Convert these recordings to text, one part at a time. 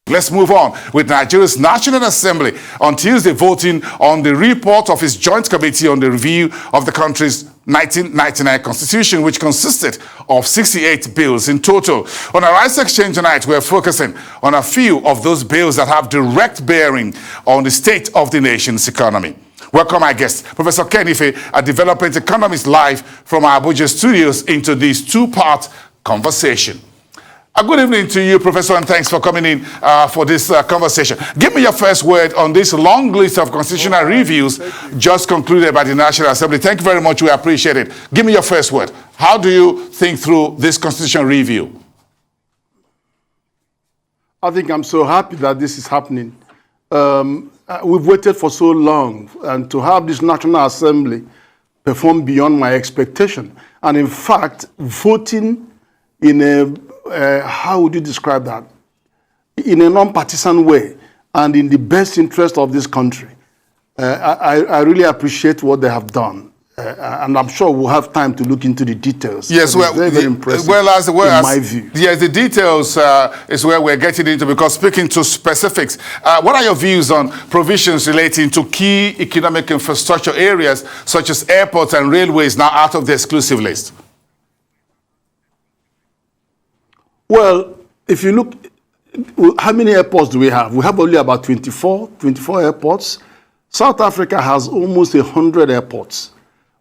Let's move on with Nigeria's National Assembly on Tuesday voting on the report of its Joint Committee on the review of the country's 1999 Constitution, which consisted of 68 bills in total. On our Rights Exchange tonight, we're focusing on a few of those bills that have direct bearing on the state of the nation's economy. Welcome our guest, Professor Kenife, a development economist, live from our Abuja studios into this two-part conversation. Good evening to you, Professor, and thanks for coming in for this conversation. Give me your first word on this long list of constitutional reviews just concluded by the National Assembly. Thank you very much. We appreciate it. Give me your first word. How do you think through this constitutional review? I think I'm so happy that this is happening. We've waited for so long, and to have this National Assembly perform beyond my expectation. And in fact, voting in a how would you describe that? In a non-partisan way and in the best interest of this country. I really appreciate what they have done. And I'm sure we'll have time to look into the details. Yes, well, very impressive, in my view. Yes, the details is where we're getting into, because speaking to specifics, what are your views on provisions relating to key economic infrastructure areas such as airports and railways now out of the exclusive list? Well, if you look, how many airports do we have? We have only about 24 airports. South Africa has almost 100 airports.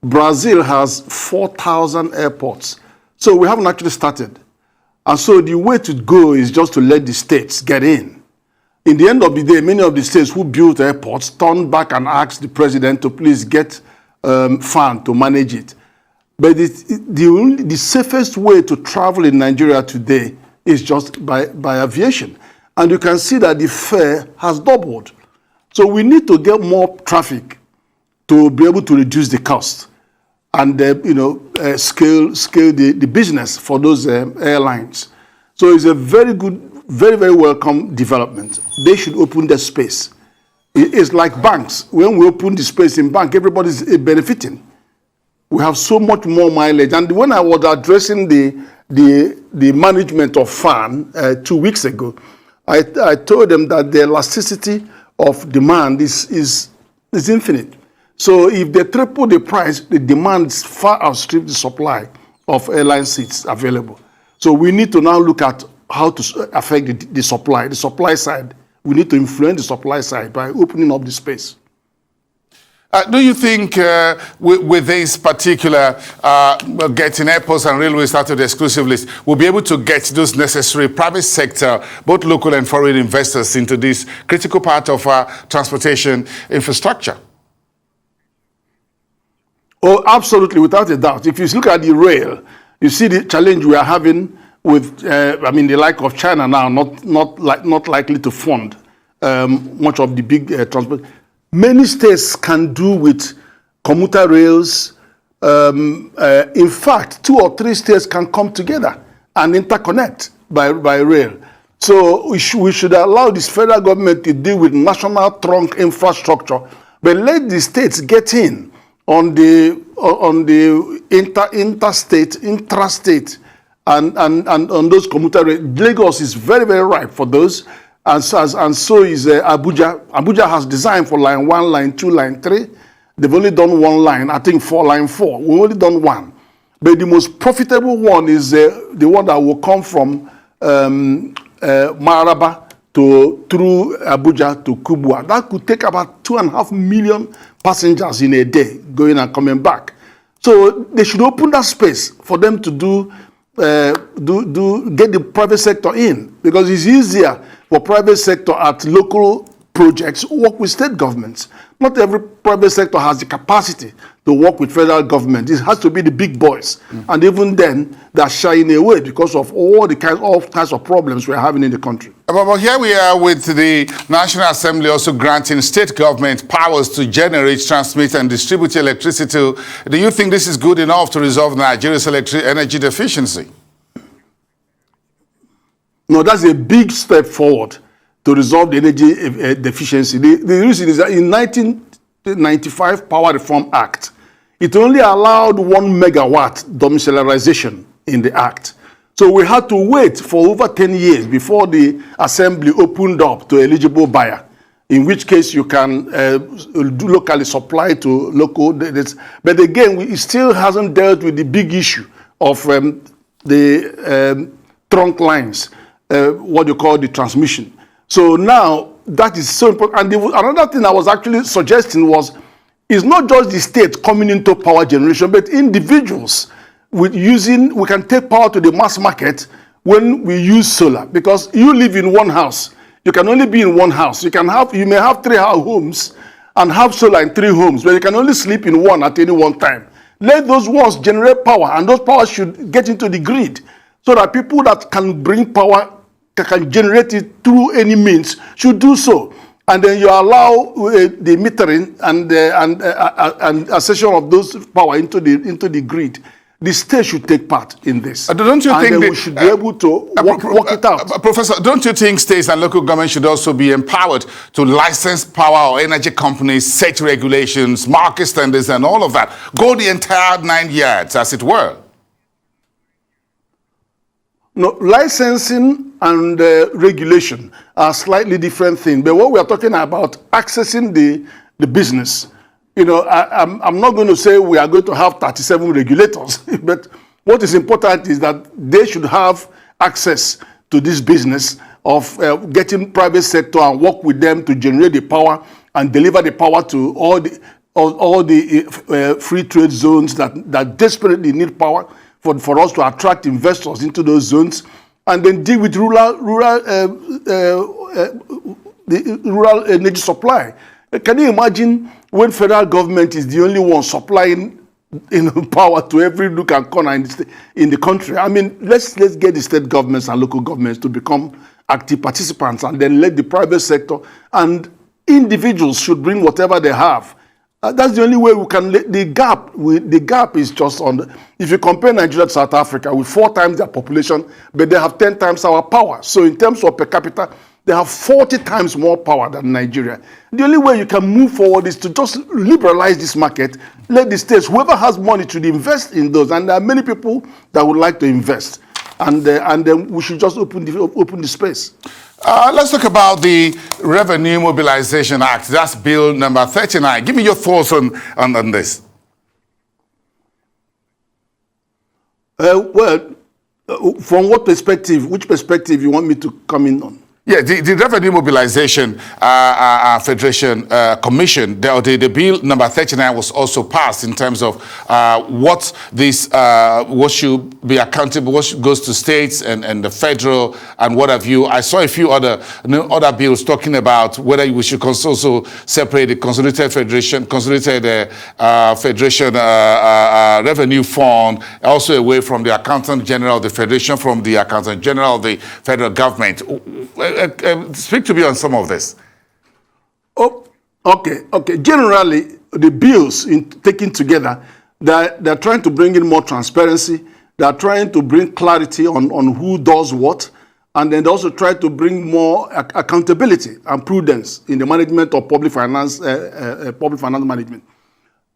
Brazil has 4,000 airports. So we haven't actually started. And so the way to go is just to let the states get in. In the end of the day, many of the states who built airports turned back and asked the president to please get fund to manage it. But the safest way to travel in Nigeria today is just by aviation. And you can see that the fare has doubled. So we need to get more traffic to be able to reduce the cost and scale the business for those airlines. So it's a very good, very welcome development. They should open the space. It's like banks. When we open the space in bank, everybody's benefiting. We have so much more mileage. And when I was addressing the management of FAN 2 weeks ago, I told them that the elasticity of demand is infinite. So if they triple the price, the demand far outstrips the supply of airline seats available. So we need to now look at how to affect the supply side. We need to influence the supply side by opening up the space. Do you think with this particular getting airports and railways out of the exclusive list, we'll be able to get those necessary private sector, both local and foreign investors, into this critical part of our transportation infrastructure? Oh, absolutely, without a doubt. If you look at the rail, you see the challenge we are having with, the like of China now, not likely to fund much of the big transport. Many states can do with commuter rails. In fact, 2 or 3 states can come together and interconnect by rail. So we should allow this federal government to deal with national trunk infrastructure, but let the states get in on the interstate, intrastate, and on those commuter rails. Lagos is very ripe for those. And so is Abuja. Abuja has designed for line 1, line 2, line 3. They've only done 1 line, I think for line 4. We've only done 1. But the most profitable one is the one that will come from Maraba through Abuja to Kubwa. That could take about 2.5 million passengers in a day going and coming back. So they should open that space for them to get the private sector in, because it's easier for private sector at local projects work with state governments. Not every private sector has the capacity to work with federal government. It has to be the big boys. And even then, they're shying away because of all kinds of problems we're having in the country. But here we are with the National Assembly also granting state government powers to generate, transmit, and distribute electricity. Do you think this is good enough to resolve Nigeria's energy deficiency? No, that's a big step forward to resolve the energy deficiency. The reason is that in 1995 Power Reform Act, it only allowed 1 megawatt domiciliarization in the act. So we had to wait for over 10 years before the assembly opened up to eligible buyer, in which case you can do locally supply to local. But again, it still hasn't dealt with the big issue of the trunk lines, what you call the transmission. So now that is so important. And another thing I was actually suggesting was, it's not just the state coming into power generation, but individuals we can take power to the mass market when we use solar. Because you live in one house, you can only be in one house. You may have 3 homes and have solar in 3 homes, but you can only sleep in one at any one time. Let those ones generate power, and those powers should get into the grid, so that people that can bring power, can generate it through any means, should do so. And then you allow the metering and accession of those power into the grid. The state should take part in this. Don't you think we should be able to work it out? Professor, don't you think states and local governments should also be empowered to license power or energy companies, set regulations, market standards, and all of that? Go the entire 9 yards, as it were. No, licensing and regulation are slightly different things. But what we are talking about, accessing the business. You know, I'm not going to say we are going to have 37 regulators, but what is important is that they should have access to this business of getting private sector and work with them to generate the power and deliver the power to all the free trade zones that desperately need power for us to attract investors into those zones, and then deal with rural energy supply. Can you imagine when federal government is the only one supplying power to every nook and corner in the country? I mean, let's get the state governments and local governments to become active participants, and then let the private sector and individuals should bring whatever they have. That's the only way we can. The gap is just on. If you compare Nigeria to South Africa with 4 times their population, but they have 10 times our power. So in terms of per capita, they have 40 times more power than Nigeria. The only way you can move forward is to just liberalize this market, let the states, whoever has money, to invest in those. And there are many people that would like to invest. And then we should just open the space. Let's talk about the Revenue Mobilization Act. That's Bill number 39. Give me your thoughts on this. From what perspective, which perspective you want me to come in on? Yeah, the Revenue Mobilization Federation Commission, the bill number 39 was also passed in terms of what should be accountable, what goes to states and the federal and what have you. I saw a few other bills talking about whether we should also separate the Consolidated Federation Revenue Fund, also away from the Accountant General of the Federation, from the Accountant General of the federal government. Speak to me on some of this. Oh, okay. Generally, the bills taken together, they're trying to bring in more transparency. They're trying to bring clarity on who does what, and then they also try to bring more accountability and prudence in the management of public finance management.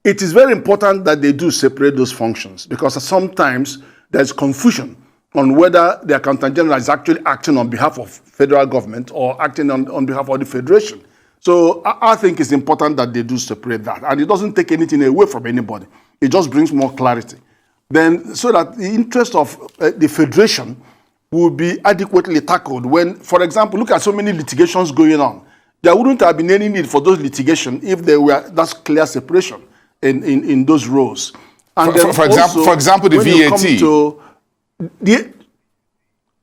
It is very important that they do separate those functions, because sometimes there's confusion on whether the Accountant General is actually acting on behalf of federal government or acting on behalf of the Federation. So I think it's important that they do separate that. And it doesn't take anything away from anybody. It just brings more clarity. Then, so that the interest of the Federation will be adequately tackled when, for example, look at so many litigations going on. There wouldn't have been any need for those litigation if there were that clear separation in those roles. And for example, the VAT.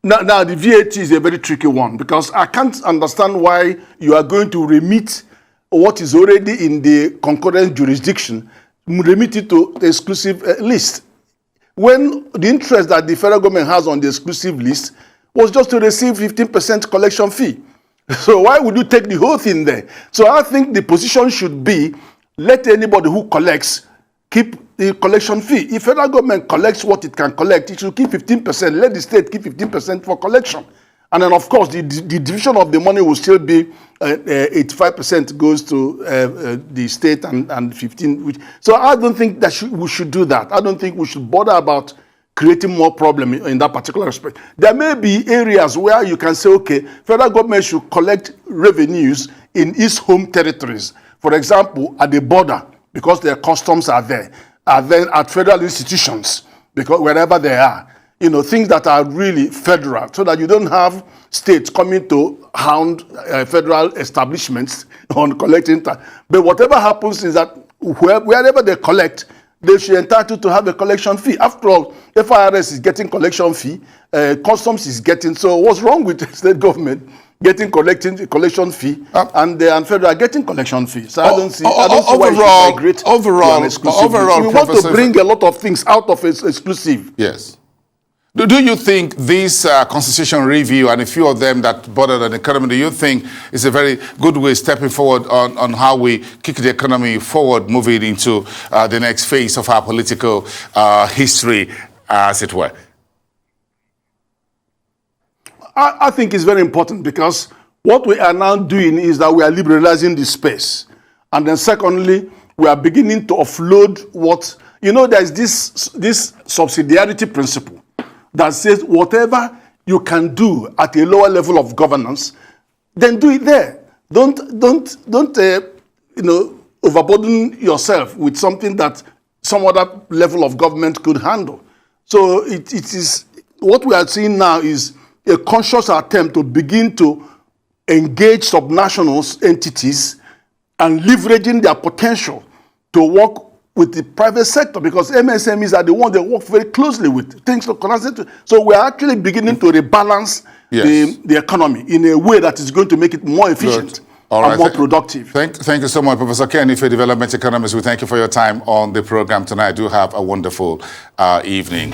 Now, the VAT is a very tricky one, because I can't understand why you are going to remit what is already in the concurrent jurisdiction, remit it to the exclusive list, when the interest that the federal government has on the exclusive list was just to receive 15% collection fee. So why would you take the whole thing there? So I think the position should be, let anybody who collects keep the collection fee. If federal government collects what it can collect, it should keep 15%. Let the state keep 15% for collection. And then, of course, the division of the money will still be 85% goes to the state and 15%. So I don't think that we should do that. I don't think we should bother about creating more problem in that particular respect. There may be areas where you can say, okay, federal government should collect revenues in its home territories. For example, at the border, because their customs are there, and then at federal institutions, because wherever they are, things that are really federal, so that you don't have states coming to hound federal establishments on collecting tax. But whatever happens is that wherever they collect, they should be entitled to have a collection fee. After all, FIRS is getting collection fee, customs is getting. So what's wrong with the state government getting collection fee and federal are getting collection fee? So I don't see why it should migrate to an exclusive. We want to bring a lot of things out of exclusive. Yes. Do you think this constitution review and a few of them that border on the economy, do you think is a very good way stepping forward on how we kick the economy forward, moving into the next phase of our political history, as it were? I think it's very important, because what we are now doing is that we are liberalizing the space. And then secondly, we are beginning to offload there's this subsidiarity principle that says whatever you can do at a lower level of governance, then do it there. Don't overburden yourself with something that some other level of government could handle. So it is what we are seeing now is a conscious attempt to begin to engage subnational entities and leveraging their potential to work with the private sector, because MSMEs are the ones they work very closely with. So we're actually beginning to rebalance the economy in a way that is going to make it more efficient and more productive. Thank you so much, Professor Kenny, for development economists. We thank you for your time on the program tonight. Do have a wonderful evening.